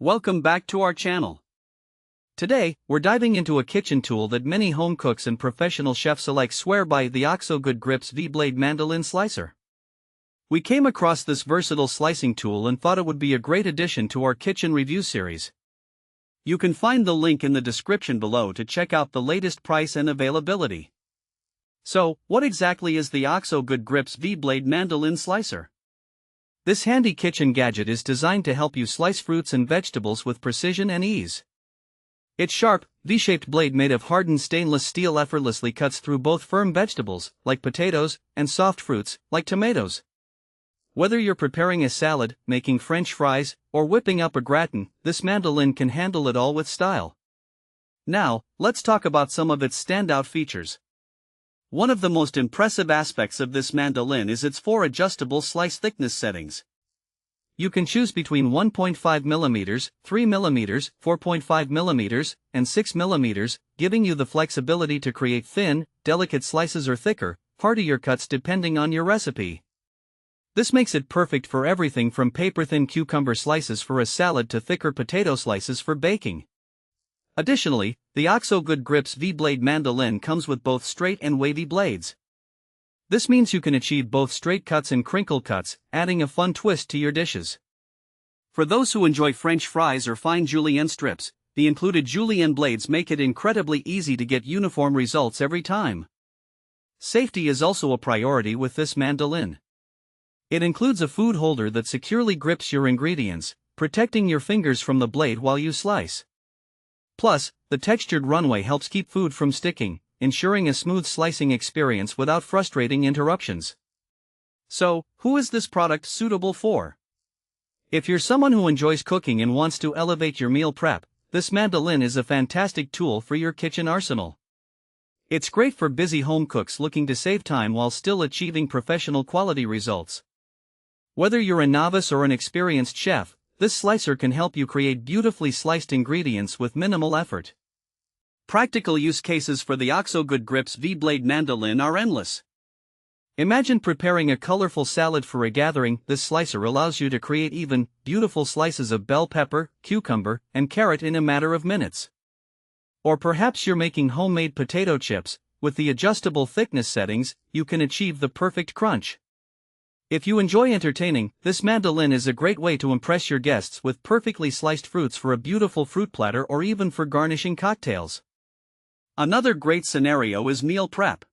Welcome back to our channel. Today, we're diving into a kitchen tool that many home cooks and professional chefs alike swear by, the OXO Good Grips V-Blade Mandoline Slicer. We came across this versatile slicing tool and thought it would be a great addition to our kitchen review series. You can find the link in the description below to check out the latest price and availability. So, what exactly is the OXO Good Grips V-Blade Mandoline Slicer? This handy kitchen gadget is designed to help you slice fruits and vegetables with precision and ease. Its sharp, V-shaped blade made of hardened stainless steel effortlessly cuts through both firm vegetables, like potatoes, and soft fruits, like tomatoes. Whether you're preparing a salad, making French fries, or whipping up a gratin, this mandoline can handle it all with style. Now, let's talk about some of its standout features. One of the most impressive aspects of this mandoline is its 4 adjustable slice thickness settings. You can choose between 1.5 mm, 3 mm, 4.5 mm, and 6 mm, giving you the flexibility to create thin, delicate slices or thicker, heartier cuts depending on your recipe. This makes it perfect for everything from paper-thin cucumber slices for a salad to thicker potato slices for baking. Additionally, the OXO Good Grips V-Blade Mandoline comes with both straight and wavy blades. This means you can achieve both straight cuts and crinkle cuts, adding a fun twist to your dishes. For those who enjoy French fries or fine julienne strips, the included julienne blades make it incredibly easy to get uniform results every time. Safety is also a priority with this mandoline. It includes a food holder that securely grips your ingredients, protecting your fingers from the blade while you slice. Plus, the textured runway helps keep food from sticking, ensuring a smooth slicing experience without frustrating interruptions. So, who is this product suitable for? If you're someone who enjoys cooking and wants to elevate your meal prep, this mandoline is a fantastic tool for your kitchen arsenal. It's great for busy home cooks looking to save time while still achieving professional quality results. Whether you're a novice or an experienced chef, this slicer can help you create beautifully sliced ingredients with minimal effort. Practical use cases for the OXO Good Grips V-Blade Mandoline are endless. Imagine preparing a colorful salad for a gathering. This slicer allows you to create even, beautiful slices of bell pepper, cucumber, and carrot in a matter of minutes. Or perhaps you're making homemade potato chips. With the adjustable thickness settings, you can achieve the perfect crunch. If you enjoy entertaining, this mandoline is a great way to impress your guests with perfectly sliced fruits for a beautiful fruit platter or even for garnishing cocktails. Another great scenario is meal prep.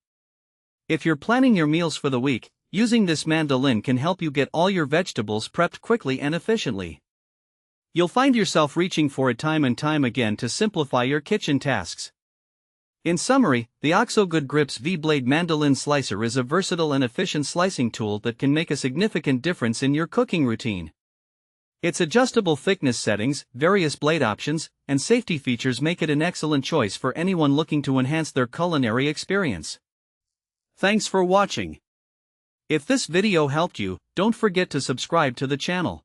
If you're planning your meals for the week, using this mandoline can help you get all your vegetables prepped quickly and efficiently. You'll find yourself reaching for it time and time again to simplify your kitchen tasks. In summary, the OXO Good Grips V-Blade Mandoline Slicer is a versatile and efficient slicing tool that can make a significant difference in your cooking routine. Its adjustable thickness settings, various blade options, and safety features make it an excellent choice for anyone looking to enhance their culinary experience. Thanks for watching. If this video helped you, don't forget to subscribe to the channel.